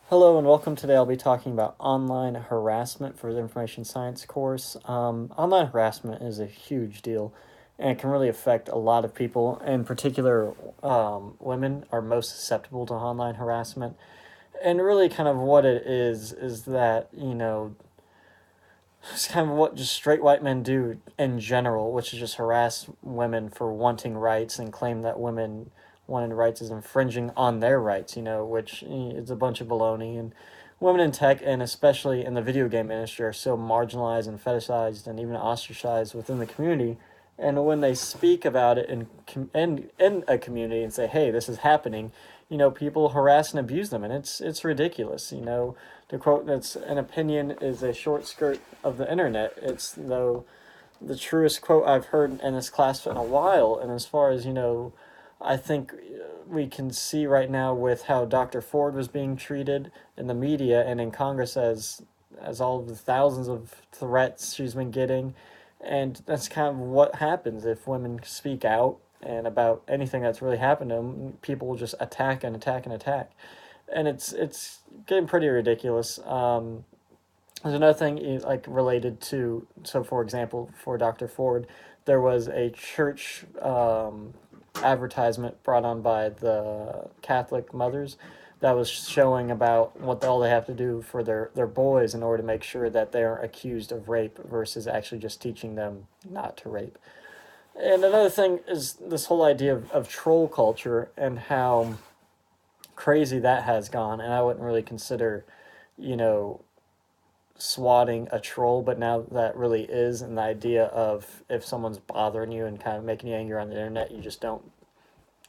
Hello and welcome. Today I'll be talking about online harassment for the information science course. Online harassment is a huge deal and it can really affect a lot of people. In particular, women are most susceptible to online harassment. And really, kind of what it is that, it's kind of what just straight white men do in general, which is just harass women for wanting rights and claim that women wanting rights is infringing on their rights, which is a bunch of baloney. And women in tech, and especially in the video game industry, are so marginalized and fetishized and even ostracized within the community. And when they speak about it in a community and say, "Hey, this is happening," people harass and abuse them, and it's ridiculous. To quote, "That's an opinion is a short skirt of the internet." It's though the truest quote I've heard in this class in a while. And as far as I think we can see right now with how Dr. Ford was being treated in the media and in Congress as all of the thousands of threats she's been getting, and that's kind of what happens if women speak out and about anything that's really happened to them. People will just attack and attack and attack, and it's getting pretty ridiculous. There's another thing like related to, so for example, for Dr. Ford, there was a church advertisement brought on by the Catholic mothers that was showing about what all they have to do for their boys in order to make sure that they aren't accused of rape versus actually just teaching them not to rape. And another thing is this whole idea of troll culture and how crazy that has gone. And I wouldn't really consider, you know, swatting a troll, but now that really is, and the idea of if someone's bothering you and kind of making you angry on the internet, you just don't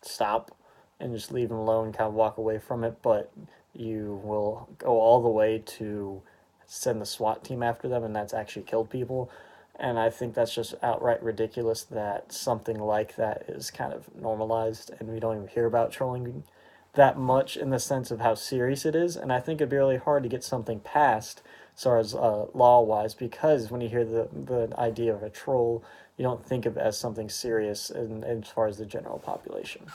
stop and just leave them alone, kind of walk away from it, but you will go all the way to send the SWAT team after them, and that's actually killed people. And I think that's just outright ridiculous that something like that is kind of normalized and we don't even hear about trolling that much in the sense of how serious it is. And I think it'd be really hard to get something passed as far as law wise, because when you hear the idea of a troll, you don't think of it as something serious as far as the general population.